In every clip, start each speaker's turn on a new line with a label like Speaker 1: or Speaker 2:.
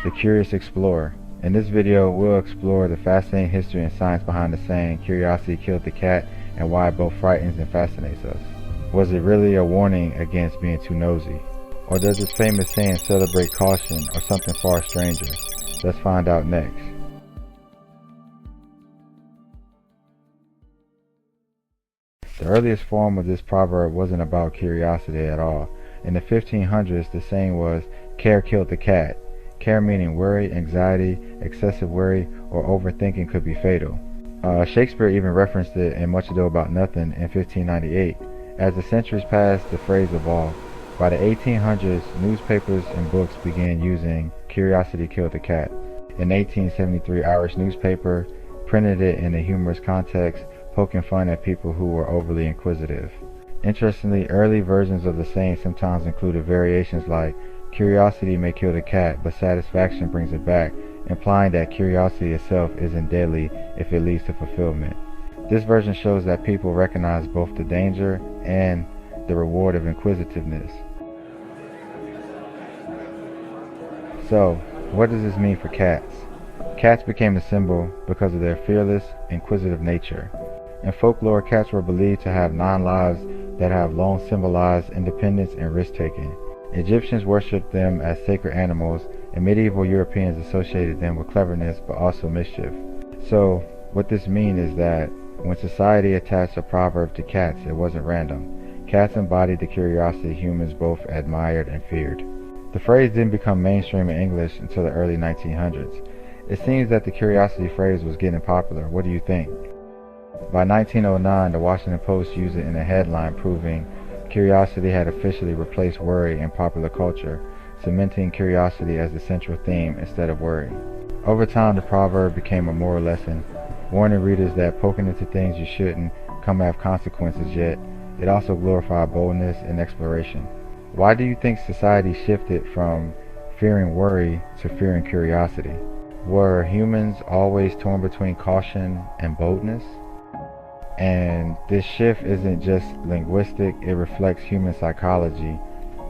Speaker 1: the curious explorer. In this video, we'll explore the fascinating history and science behind the saying, "Curiosity killed the cat," and why it both frightens and fascinates us. Was it really a warning against being too nosy? Or does this famous saying celebrate caution or something far stranger? Let's find out next. The earliest form of this proverb wasn't about curiosity at all. In the 1500s, the saying was, "Care killed the cat." Care meaning worry, anxiety, excessive worry, or overthinking could be fatal. Shakespeare even referenced it in Much Ado About Nothing in 1598. As the centuries passed, the phrase evolved. By the 1800s, newspapers and books began using "Curiosity killed the cat." An 1873 Irish newspaper printed it in a humorous context, poking fun at people who were overly inquisitive. Interestingly, early versions of the saying sometimes included variations like, "Curiosity may kill the cat, but satisfaction brings it back," implying that curiosity itself isn't deadly if it leads to fulfillment. This version shows that people recognize both the danger and the reward of inquisitiveness. So, what does this mean for cats? Cats became a symbol because of their fearless, inquisitive nature. In folklore, cats were believed to have 9 lives that have long symbolized independence and risk-taking. Egyptians worshipped them as sacred animals, and medieval Europeans associated them with cleverness but also mischief. So, what this means is that when society attached a proverb to cats, it wasn't random. Cats embodied the curiosity humans both admired and feared. The phrase didn't become mainstream in English until the early 1900s. It seems that the curiosity phrase was getting popular. What do you think? By 1909, the Washington Post used it in a headline proving curiosity had officially replaced worry in popular culture, cementing curiosity as the central theme instead of worry. Over time, the proverb became a moral lesson, warning readers that poking into things you shouldn't come have consequences, yet it also glorified boldness and exploration. Why do you think society shifted from fearing worry to fearing curiosity? Were humans always torn between caution and boldness? And this shift isn't just linguistic, it reflects human psychology.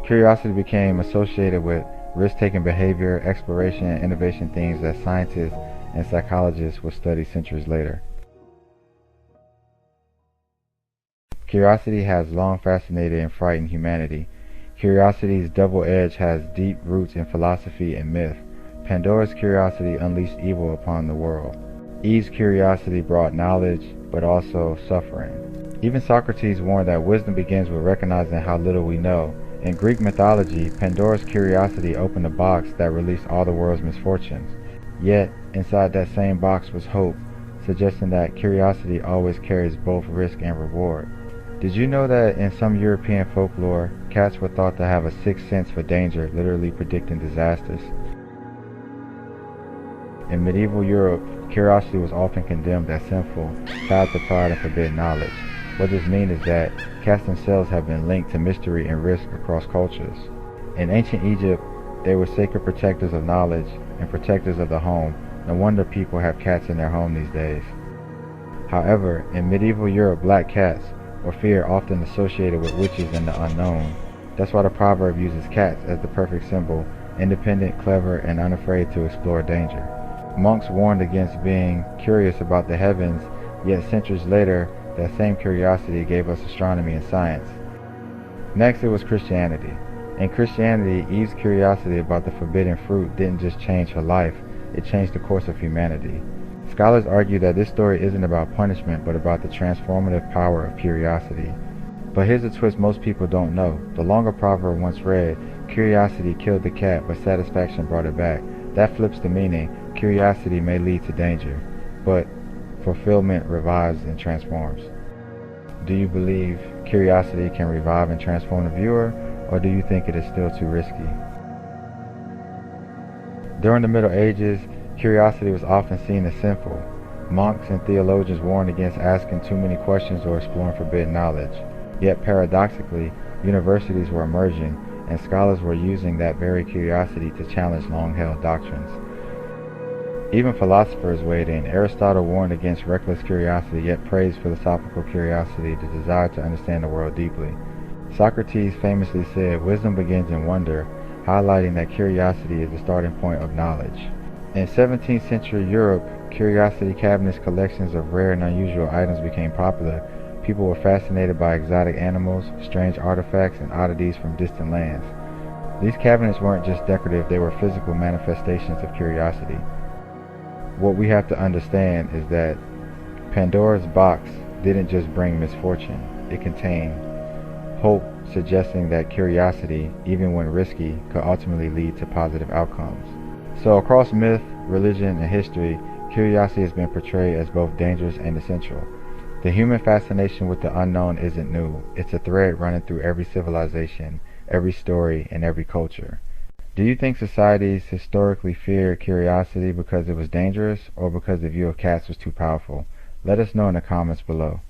Speaker 1: Curiosity became associated with risk-taking behavior, exploration, and innovation, things that scientists and psychologists would study centuries later. Curiosity has long fascinated and frightened humanity. Curiosity's double edge has deep roots in philosophy and myth. Pandora's curiosity unleashed evil upon the world. Eve's curiosity brought knowledge, but also suffering. Even Socrates warned that wisdom begins with recognizing how little we know. In Greek mythology, Pandora's curiosity opened a box that released all the world's misfortunes. Yet, inside that same box was hope, suggesting that curiosity always carries both risk and reward. Did you know that in some European folklore, cats were thought to have a sixth sense for danger, literally predicting disasters? In medieval Europe, curiosity was often condemned as sinful, tied to pride and forbidden knowledge. What this means is that cats themselves have been linked to mystery and risk across cultures. In ancient Egypt, they were sacred protectors of knowledge and protectors of the home. No wonder people have cats in their home these days. However, in medieval Europe, black cats were feared, often associated with witches and the unknown. That's why the proverb uses cats as the perfect symbol, independent, clever, and unafraid to explore danger. Monks warned against being curious about the heavens, yet centuries later, that same curiosity gave us astronomy and science. Next, it was Christianity. In Christianity, Eve's curiosity about the forbidden fruit didn't just change her life, it changed the course of humanity. Scholars argue that this story isn't about punishment, but about the transformative power of curiosity. But here's a twist most people don't know. The longer proverb once read, "Curiosity killed the cat, but satisfaction brought it back." That flips the meaning. Curiosity may lead to danger, but fulfillment revives and transforms. Do you believe curiosity can revive and transform the viewer, or do you think it is still too risky? During the Middle Ages, curiosity was often seen as sinful. Monks and theologians warned against asking too many questions or exploring forbidden knowledge. Yet paradoxically, universities were emerging, and scholars were using that very curiosity to challenge long-held doctrines. Even philosophers weighed in. Aristotle warned against reckless curiosity, yet praised philosophical curiosity, the desire to understand the world deeply. Socrates famously said, "Wisdom begins in wonder, highlighting that curiosity is the starting point of knowledge. In 17th century Europe, curiosity cabinets collections of rare and unusual items became popular. People were fascinated by exotic animals, strange artifacts, and oddities from distant lands. These cabinets weren't just decorative, they were physical manifestations of curiosity. What we have to understand is that Pandora's box didn't just bring misfortune, it contained hope, suggesting that curiosity, even when risky, could ultimately lead to positive outcomes. So across myth, religion, and history, curiosity has been portrayed as both dangerous and essential. The human fascination with the unknown isn't new. It's a thread running through every civilization, every story, and every culture. Do you think societies historically feared curiosity because it was dangerous or because the view of cats was too powerful? Let us know in the comments below.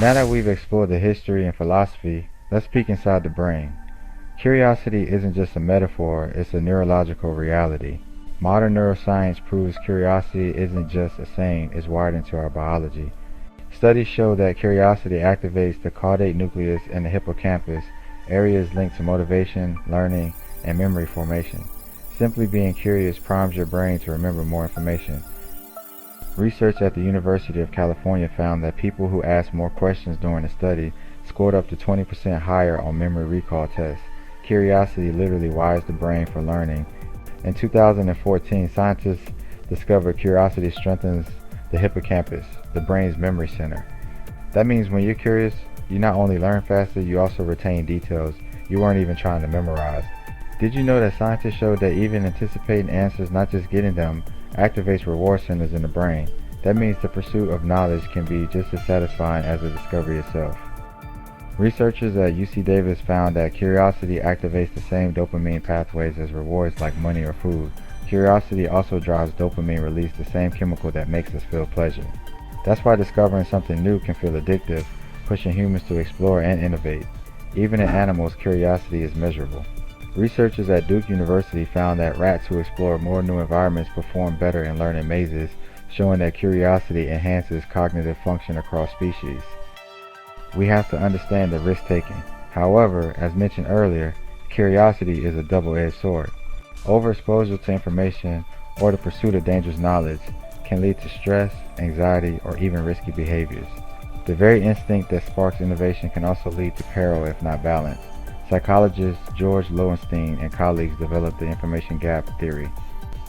Speaker 1: Now that we've explored the history and philosophy, let's peek inside the brain. Curiosity isn't just a metaphor, it's a neurological reality. Modern neuroscience proves curiosity isn't just a saying, it's wired into our biology. Studies show that curiosity activates the caudate nucleus and the hippocampus, areas linked to motivation, learning, and memory formation. Simply being curious primes your brain to remember more information. Research at the University of California found that people who asked more questions during the study scored up to 20% higher on memory recall tests. Curiosity literally wires the brain for learning. In 2014, scientists discovered curiosity strengthens the hippocampus, the brain's memory center. That means when you're curious, you not only learn faster, you also retain details you weren't even trying to memorize. Did you know that scientists showed that even anticipating answers, not just getting them, activates reward centers in the brain? That means the pursuit of knowledge can be just as satisfying as the discovery itself. Researchers at UC Davis found that curiosity activates the same dopamine pathways as rewards like money or food. Curiosity also drives dopamine release, the same chemical that makes us feel pleasure. That's why discovering something new can feel addictive, pushing humans to explore and innovate. Even in animals, curiosity is measurable. Researchers at Duke University found that rats who explore more new environments perform better in learning mazes, showing that curiosity enhances cognitive function across species. We have to understand the risk-taking. However, as mentioned earlier, curiosity is a double-edged sword. Overexposure to information or the pursuit of dangerous knowledge can lead to stress, anxiety, or even risky behaviors. The very instinct that sparks innovation can also lead to peril if not balanced. Psychologist George Lowenstein and colleagues developed the information gap theory.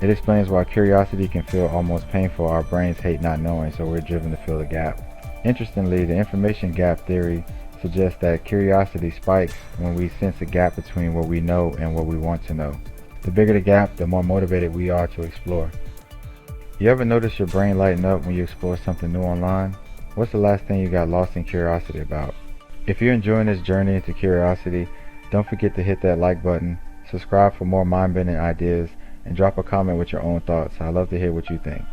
Speaker 1: It explains why curiosity can feel almost painful. Our brains hate not knowing, so we're driven to fill the gap. Interestingly, the information gap theory suggests that curiosity spikes when we sense a gap between what we know and what we want to know. The bigger the gap, the more motivated we are to explore. You ever notice your brain lighten up when you explore something new online? What's the last thing you got lost in curiosity about? If you're enjoying this journey into curiosity, don't forget to hit that like button, subscribe for more mind-bending ideas, and drop a comment with your own thoughts. I'd love to hear what you think.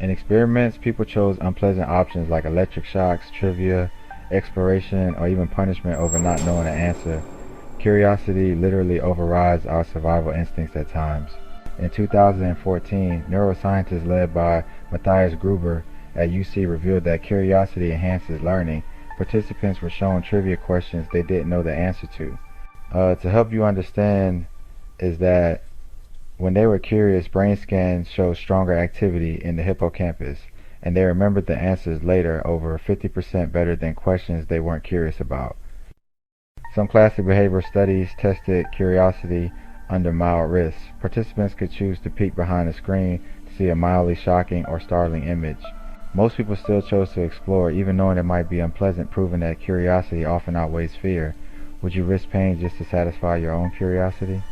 Speaker 1: In experiments, people chose unpleasant options like electric shocks, trivia, exploration, or even punishment over not knowing the answer. Curiosity literally overrides our survival instincts at times. In 2014, neuroscientists led by Matthias Gruber at UC revealed that curiosity enhances learning. Participants were shown trivia questions they didn't know the answer to. To help you understand is that when they were curious, brain scans showed stronger activity in the hippocampus, and they remembered the answers later over 50% better than questions they weren't curious about. Some classic behavioral studies tested curiosity under mild risks. Participants could choose to peek behind a screen to see a mildly shocking or startling image. Most people still chose to explore, even knowing it might be unpleasant, proving that curiosity often outweighs fear. Would you risk pain just to satisfy your own curiosity?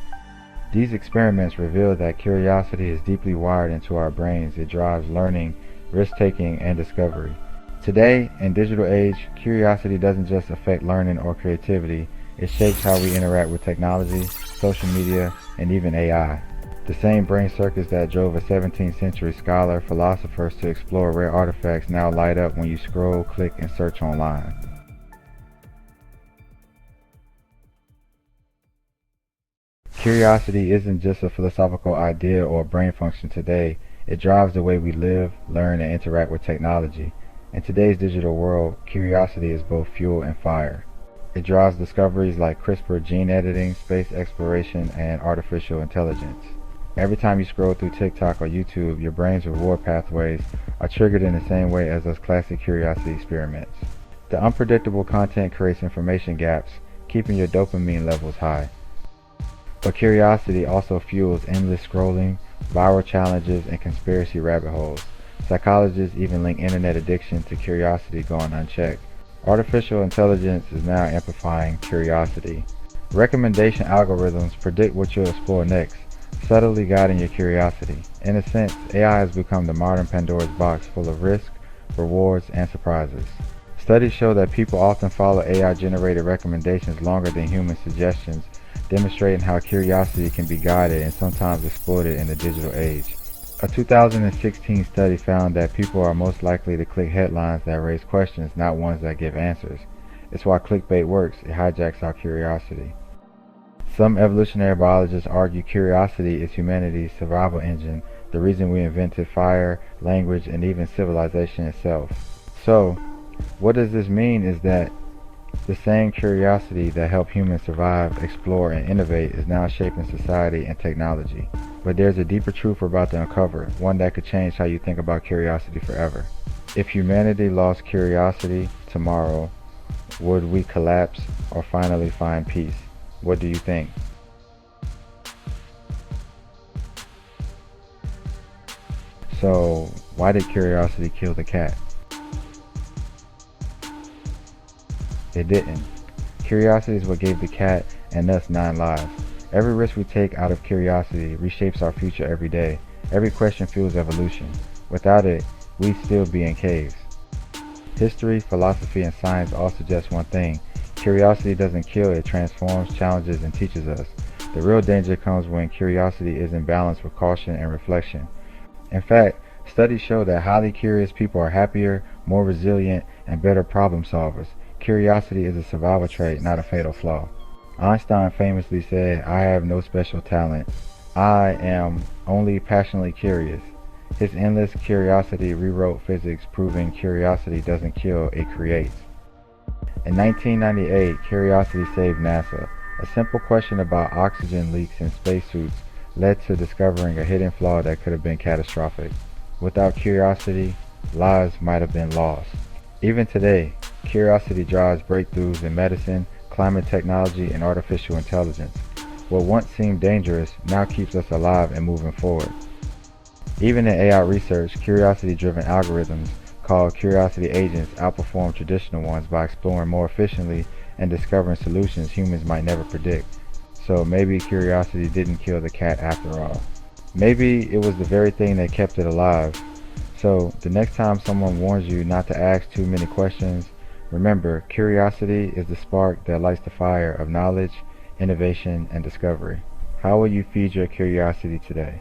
Speaker 1: These experiments reveal that curiosity is deeply wired into our brains. It drives learning, risk-taking, and discovery. Today, in digital age, curiosity doesn't just affect learning or creativity, it shapes how we interact with technology, social media, and even AI. The same brain circuits that drove a 17th century scholar, philosophers to explore rare artifacts now light up when you scroll, click, and search online. Curiosity isn't just a philosophical idea or a brain function today, It drives the way we live, learn, and interact with technology. In today's digital world, curiosity is both fuel and fire. It drives discoveries like CRISPR gene editing, space exploration, and artificial intelligence. Every time you scroll through TikTok or YouTube, your brain's reward pathways are triggered in the same way as those classic curiosity experiments. The unpredictable content creates information gaps, keeping your dopamine levels high. But curiosity also fuels endless scrolling, viral challenges, and conspiracy rabbit holes. Psychologists even link internet addiction to curiosity going unchecked. Artificial intelligence is now amplifying curiosity. Recommendation algorithms predict what you'll explore next, subtly guiding your curiosity. In a sense, AI has become the modern Pandora's box full of risk, rewards, and surprises. Studies show that people often follow AI-generated recommendations longer than human suggestions, demonstrating how curiosity can be guided and sometimes exploited in the digital age. A 2016 study found that people are most likely to click headlines that raise questions, not ones that give answers. It's why clickbait works. It hijacks our curiosity. Some evolutionary biologists argue curiosity is humanity's survival engine, the reason we invented fire, language, and even civilization itself. So, what does this mean is that the same curiosity that helped humans survive, explore, and innovate is now shaping society and technology. But there's a deeper truth we're about to uncover, one that could change how you think about curiosity forever. If humanity lost curiosity tomorrow, would we collapse or finally find peace? What do you think? So, why did curiosity kill the cat? It didn't. Curiosity is what gave the cat and us 9 lives. Every risk we take out of curiosity reshapes our future every day. Every question fuels evolution. Without it, we'd still be in caves. History, philosophy, and science all suggest one thing. Curiosity doesn't kill, it transforms, challenges, and teaches us. The real danger comes when curiosity is in balance with caution and reflection. In fact, studies show that highly curious people are happier, more resilient, and better problem solvers. Curiosity is a survival trait, not a fatal flaw. Einstein famously said, "I have no special talent. I am only passionately curious." His endless curiosity rewrote physics, proving curiosity doesn't kill, it creates. In 1998, curiosity saved NASA. A simple question about oxygen leaks in spacesuits led to discovering a hidden flaw that could have been catastrophic. Without curiosity, lives might have been lost. Even today, curiosity drives breakthroughs in medicine, climate technology, and artificial intelligence. What once seemed dangerous now keeps us alive and moving forward. Even in AI research, curiosity-driven algorithms called curiosity agents outperform traditional ones by exploring more efficiently and discovering solutions humans might never predict. So maybe curiosity didn't kill the cat after all. Maybe it was the very thing that kept it alive. So the next time someone warns you not to ask too many questions, remember, curiosity is the spark that lights the fire of knowledge, innovation, and discovery. How will you feed your curiosity today?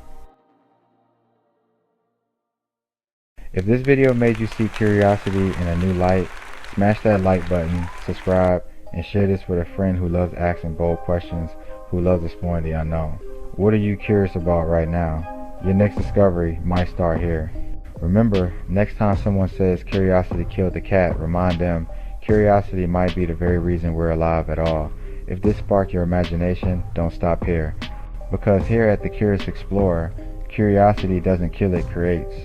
Speaker 1: If this video made you see curiosity in a new light, smash that like button, subscribe, and share this with a friend who loves asking bold questions, who loves exploring the unknown. What are you curious about right now? Your next discovery might start here. Remember, next time someone says curiosity killed the cat, remind them curiosity might be the very reason we're alive at all. If this sparked your imagination, don't stop here. Because here at The Curious Explorer, curiosity doesn't kill, it creates.